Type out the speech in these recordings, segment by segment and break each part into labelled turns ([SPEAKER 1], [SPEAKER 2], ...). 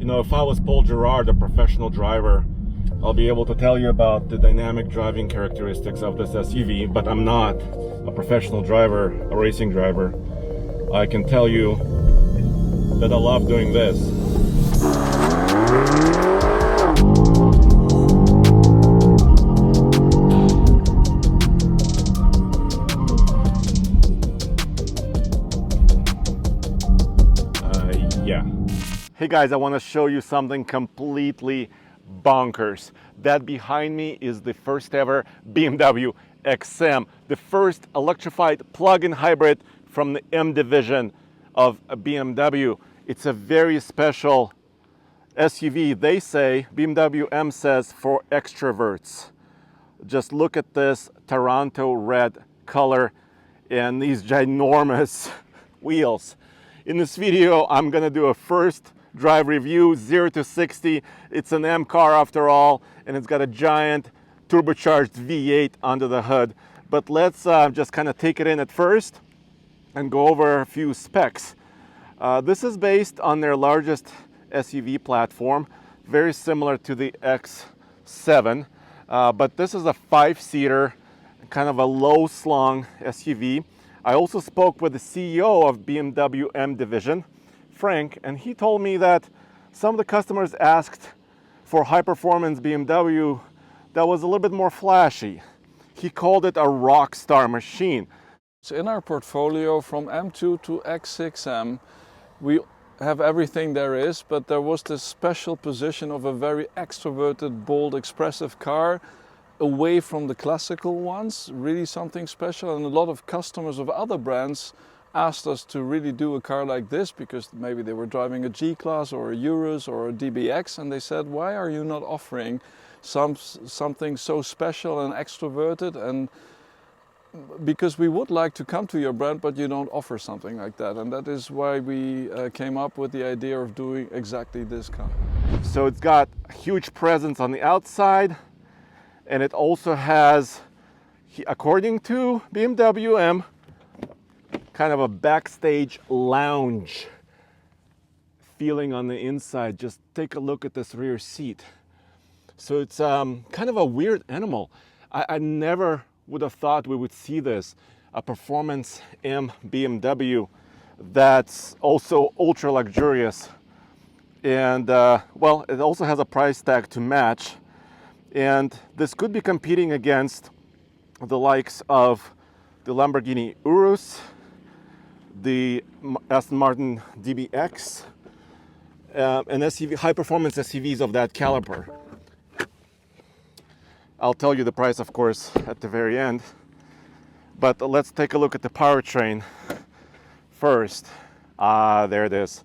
[SPEAKER 1] You know, if I was Paul Gerard, a professional driver, I'll be able to tell you about the dynamic driving characteristics of this SUV, but I'm not a professional driver, a racing driver. I can tell you that I love doing this. Hey guys, I want to show you something completely bonkers. That behind me is the first ever BMW XM, the first electrified plug-in hybrid from the M division of BMW. It's a very special SUV. They say, BMW M says, for extroverts. Just look at this Toronto red color and these ginormous wheels. In this video, I'm gonna do a first drive review, 0 to 60. It's an M car after all, and it's got a giant turbocharged V8 under the hood. But let's just kind of take it in at first and go over a few specs. This is based on their largest SUV platform, very similar to the X7, but this is a 5-seater, kind of a low-slung SUV. I also spoke with the CEO of BMW M division, Frank, and he told me that some of the customers asked for high-performance BMW that was a little bit more flashy. He called it a rock star machine.
[SPEAKER 2] So in our portfolio from M2 to X6M, we have everything there is, but there was this special position of a very extroverted, bold, expressive car away from the classical ones, really something special. And a lot of customers of other brands asked us to really do a car like this because maybe they were driving a G-Class or a Urus or a DBX, and they said, why are you not offering something so special and extroverted? And because we would like to come to your brand, but you don't offer something like that. And that is why we came up with the idea of doing exactly this car.
[SPEAKER 1] So it's got a huge presence on the outside, and it also has, according to BMW M, kind of a backstage lounge feeling on the inside. Just take a look at this rear seat. So it's kind of a weird animal. I never would have thought we would see this, a performance M BMW that's also ultra luxurious. And well, it also has a price tag to match. And this could be competing against the likes of the Lamborghini Urus, the Aston Martin DBX, and SUV, high-performance SUVs of that caliber. I'll tell you the price, of course, at the very end. But let's take a look at the powertrain first. There it is.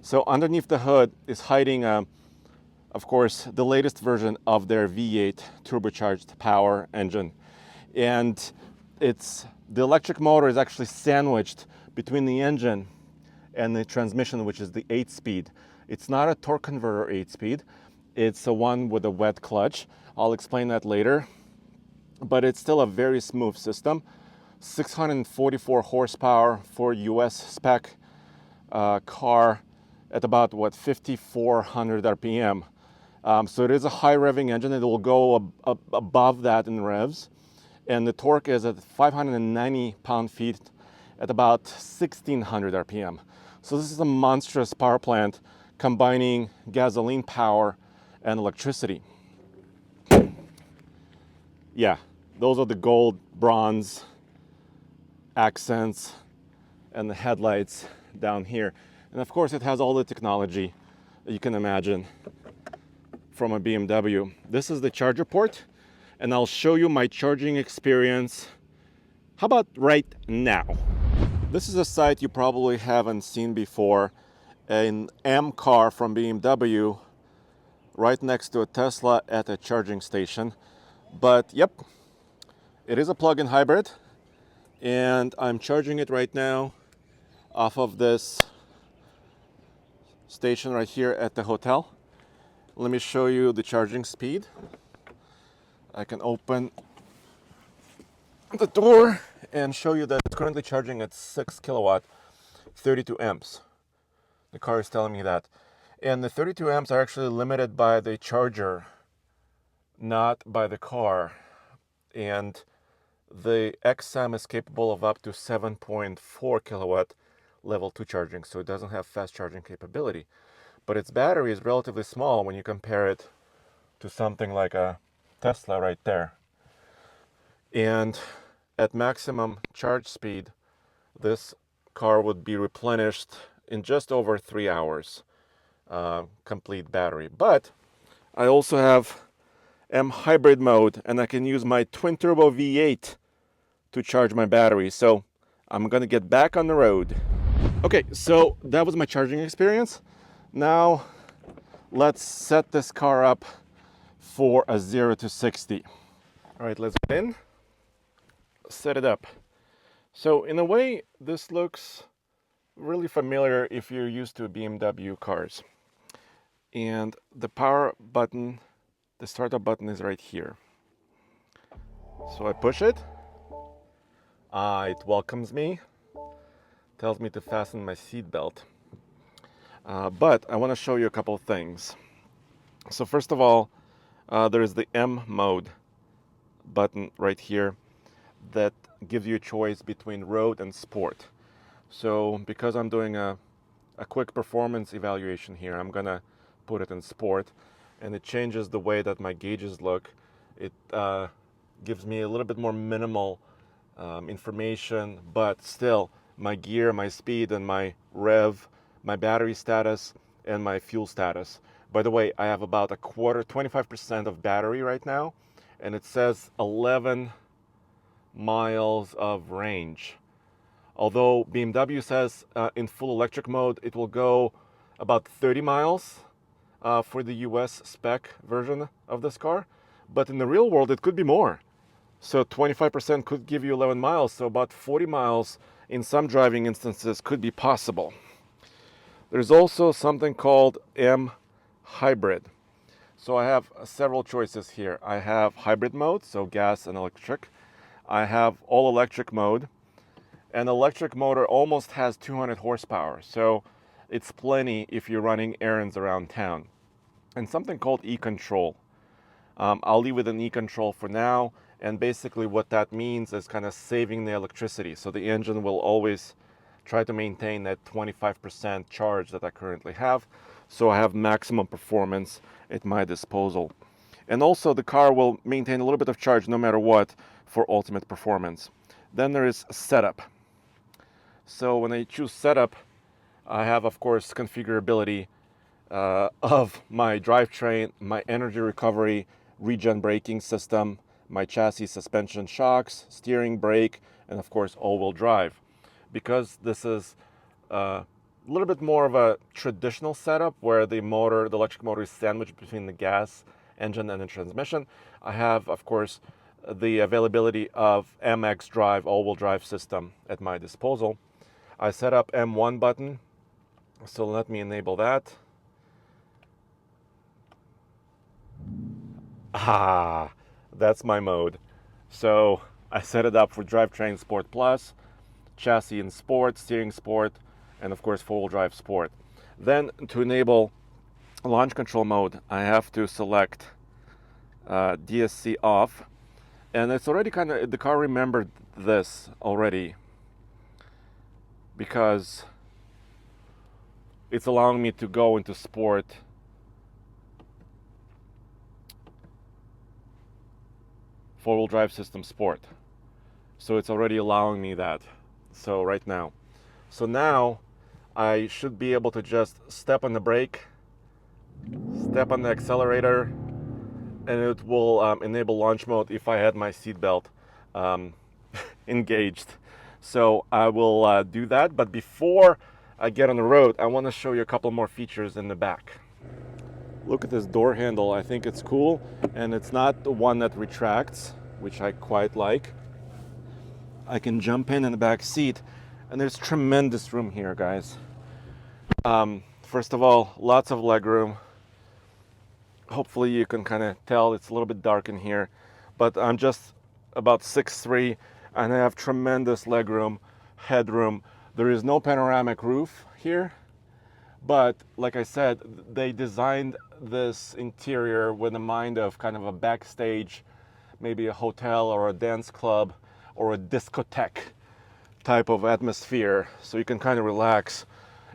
[SPEAKER 1] So underneath the hood is hiding, of course, the latest version of their V8 turbocharged power engine. And the electric motor is actually sandwiched between the engine and the transmission, which is the 8-speed. It's not a torque converter 8-speed. It's a one with a wet clutch. I'll explain that later. But it's still a very smooth system. 644 horsepower for US spec car at about, 5,400 RPM. So it is a high revving engine. It will go above that in revs. And the torque is at 590 pound-feet at about 1,600 RPM. So this is a monstrous power plant combining gasoline power and electricity. Yeah, those are the gold, bronze accents and the headlights down here. And of course it has all the technology that you can imagine from a BMW. This is the charger port, and I'll show you my charging experience. How about right now? This is a site you probably haven't seen before, an M car from BMW right next to a Tesla at a charging station. But yep, it is a plug-in hybrid, and I'm charging it right now off of this station right here at the hotel. Let me show you the charging speed. I can open the door and show you that it's currently charging at 6 kilowatt, 32 amps. The car is telling me that. And the 32 amps are actually limited by the charger, not by the car. And the XM is capable of up to 7.4 kilowatt level 2 charging, so it doesn't have fast charging capability. But its battery is relatively small when you compare it to something like a Tesla right there. And at maximum charge speed, this car would be replenished in just over 3 hours, complete battery. But I also have M hybrid mode, and I can use my twin turbo V8 to charge my battery. So I'm gonna get back on the road. Okay, so that was my charging experience. Now let's set this car up for a 0 to 60. All right, let's get in, set it up. So in a way, this looks really familiar if you're used to BMW cars. And the power button, the startup button is right here. So I push it. It welcomes me, tells me to fasten my seatbelt. But I want to show you a couple of things. So first of all, there is the M mode button right here that gives you a choice between road and sport. So because I'm doing a quick performance evaluation here, I'm gonna put it in sport, and it changes the way that my gauges look. It gives me a little bit more minimal information, but still my gear, my speed, and my rev, my battery status, and my fuel status. By the way, I have about 25% of battery right now, and it says 11 miles of range. Although BMW says in full electric mode it will go about 30 miles for the US spec version of this car, but in the real world it could be more. So 25% could give you 11 miles, so about 40 miles in some driving instances could be possible. There's also something called M hybrid. So I have several choices here. I have hybrid mode, so gas and electric. I have all electric mode. An electric motor almost has 200 horsepower, so it's plenty if you're running errands around town. And something called e-control. I'll leave with an e-control for now, and basically what that means is kind of saving the electricity. So the engine will always try to maintain that 25% charge that I currently have, so I have maximum performance at my disposal. And also the car will maintain a little bit of charge no matter what for ultimate performance. Then there is setup. So when I choose setup, I have, of course, configurability of my drivetrain, my energy recovery, regen braking system, my chassis, suspension, shocks, steering, brake, and of course all-wheel drive. Because this is a little bit more of a traditional setup where the electric motor is sandwiched between the gas engine and the transmission, I have, of course, the availability of MX Drive all-wheel drive system at my disposal. I set up M1 button, so let me enable that. That's my mode. So I set it up for drivetrain Sport Plus, chassis in Sport, steering Sport, and of course four-wheel drive Sport. Then to enable launch control mode, I have to select DSC off, and it's already the car remembered this already because it's allowing me to go into Sport four-wheel drive system Sport. So it's already allowing me that. So right now. So now I should be able to just step on the brake, step on the accelerator, and it will enable launch mode if I had my seatbelt engaged. So I will do that. But before I get on the road, I want to show you a couple more features in the back. Look at this door handle. I think it's cool, and it's not the one that retracts, which I quite like. I can jump in the back seat, and there's tremendous room here, guys. First of all, lots of legroom. Hopefully you can kind of tell it's a little bit dark in here, but I'm just about 6'3", and I have tremendous legroom, headroom. There is no panoramic roof here, But like I said, they designed this interior with a mind of kind of a backstage, maybe a hotel or a dance club or a discotheque type of atmosphere, so you can kind of relax.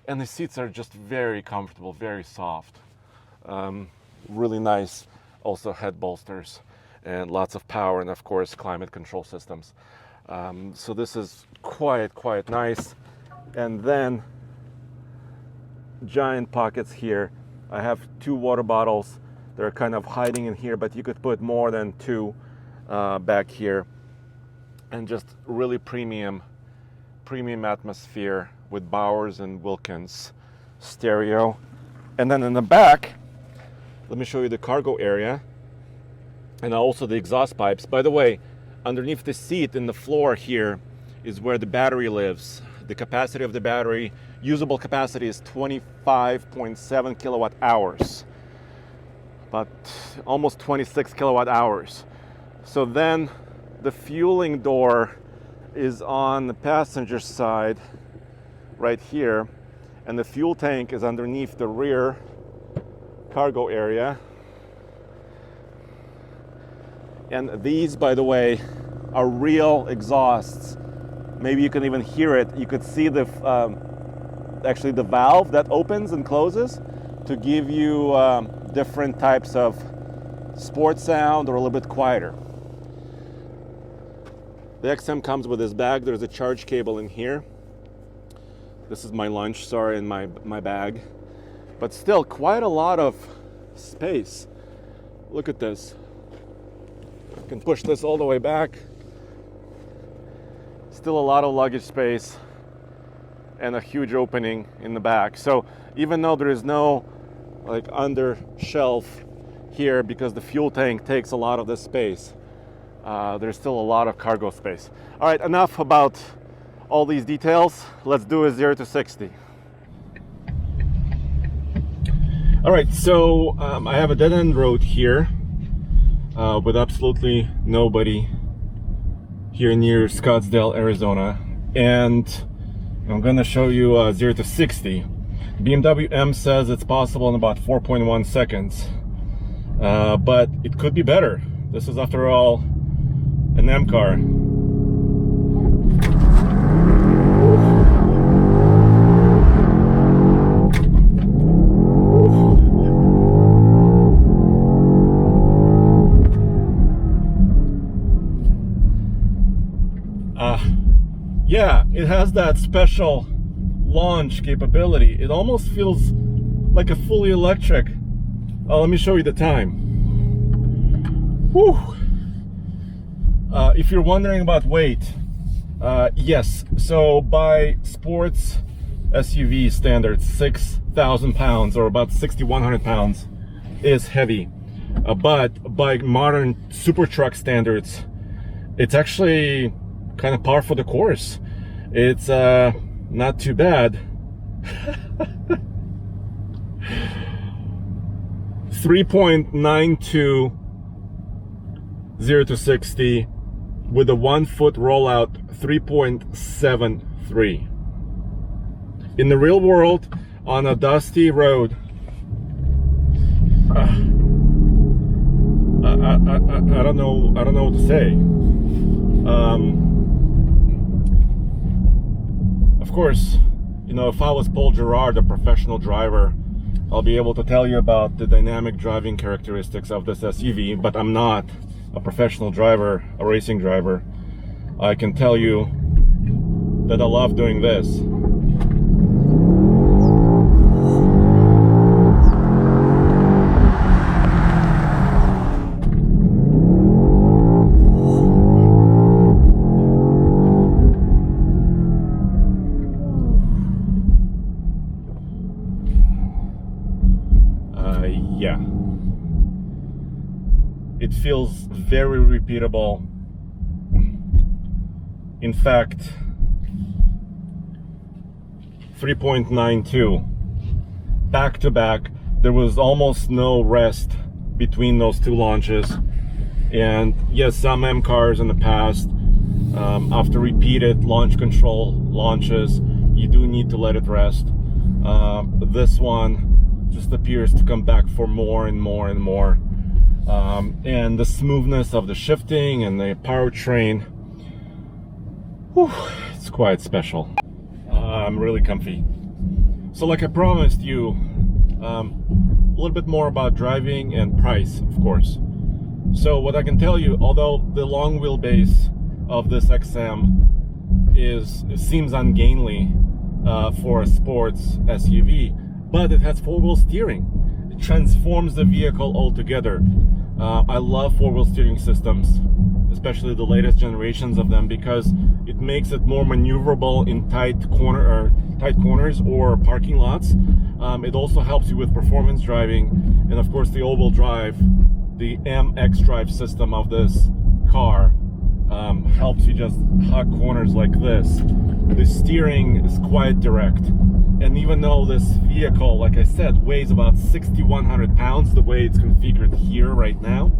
[SPEAKER 1] And the seats are just very comfortable, very soft. Really nice, also head bolsters and lots of power, and of course climate control systems. So this is quite nice. And then giant pockets here. I have 2 water bottles. They're kind of hiding in here, but you could put more than 2 back here. And just really premium atmosphere with Bowers and Wilkins stereo. And then in the back, let me show you the cargo area and also the exhaust pipes. By the way, underneath the seat in the floor here is where the battery lives. The capacity of the battery, usable capacity, is 25.7 kilowatt hours, but almost 26 kilowatt hours. So then the fueling door is on the passenger side right here, and the fuel tank is underneath the rear cargo area. And these, by the way, are real exhausts. Maybe you can even hear it. You could see the actually the valve that opens and closes to give you different types of sport sound or a little bit quieter. The XM comes with this bag. There's a charge cable in here. This is my lunch, sorry, in my bag. But still, quite a lot of space. Look at this. I can push this all the way back. Still a lot of luggage space and a huge opening in the back. So even though there is no like under shelf here because the fuel tank takes a lot of this space, there's still a lot of cargo space. All right, enough about all these details. Let's do a 0 to 60. All right, so I have a dead-end road here with absolutely nobody here near Scottsdale, Arizona, and I'm gonna show you 0 to 60. BMW M says it's possible in about 4.1 seconds, but it could be better. This is, after all, an M car. Yeah, it has that special launch capability. It almost feels like a fully electric. Let me show you the time. Whew. If you're wondering about weight, yes. So by sports SUV standards, 6,000 pounds or about 6,100 pounds is heavy. But by modern super truck standards, it's actually kind of par for the course. It's not too bad. 3.92 0 to 60 with a 1 foot rollout, 3.73. In the real world, on a dusty road, I don't know what to say. Of course, you know, if I was Paul Gerard, a professional driver, I'll be able to tell you about the dynamic driving characteristics of this SUV, but I'm not a professional driver, a racing driver. I can tell you that I love doing this. Yeah, it feels very repeatable. In fact, 3.92 back to back. There was almost no rest between those two launches. And yes, some M cars in the past, after repeated launch control launches, you do need to let it rest. This one just appears to come back for more and more and more. And the smoothness of the shifting and the powertrain, it's quite special. I'm really comfy. So like I promised you, a little bit more about driving and price, of course. So what I can tell you, although the long wheelbase of this XM seems ungainly for a sports SUV, but it has four-wheel steering. It transforms the vehicle altogether. I love four-wheel steering systems, especially the latest generations of them, because it makes it more maneuverable in tight corners or parking lots. It also helps you with performance driving, and of course the all-wheel drive, the MX drive system of this car helps you just hug corners like this. The steering is quite direct, and even though this vehicle, like I said, weighs about 6,100 pounds, the way it's configured here right now,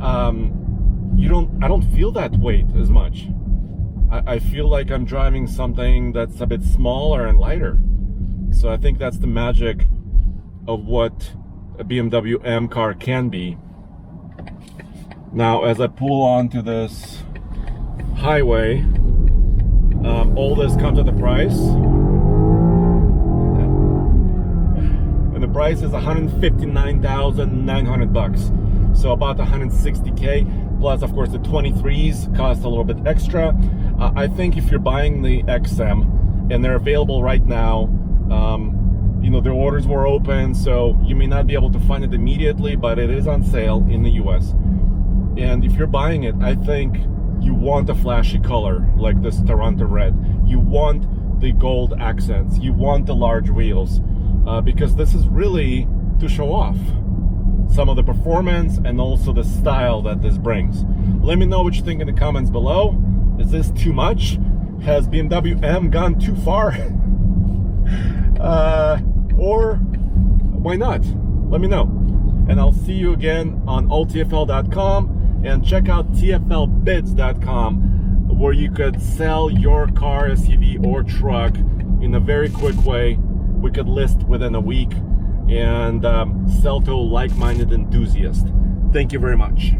[SPEAKER 1] I don't feel that weight as much. I feel like I'm driving something that's a bit smaller and lighter. So I think that's the magic of what a BMW M car can be. Now, as I pull onto this highway, all this comes at a price. And the price is $159,900. So about 160K, plus of course the 23s cost a little bit extra. I think if you're buying the XM, and they're available right now, their orders were open, so you may not be able to find it immediately, but it is on sale in the US. And if you're buying it, I think you want a flashy color like this Toronto red. You want the gold accents. You want the large wheels, because this is really to show off some of the performance and also the style that this brings. Let me know what you think in the comments below. Is this too much? Has BMW M gone too far? Or why not? Let me know. And I'll see you again on alltfl.com, and check out tflbids.com, where you could sell your car, SUV, or truck in a very quick way. We could list within a week and sell to a like-minded enthusiast. Thank you very much.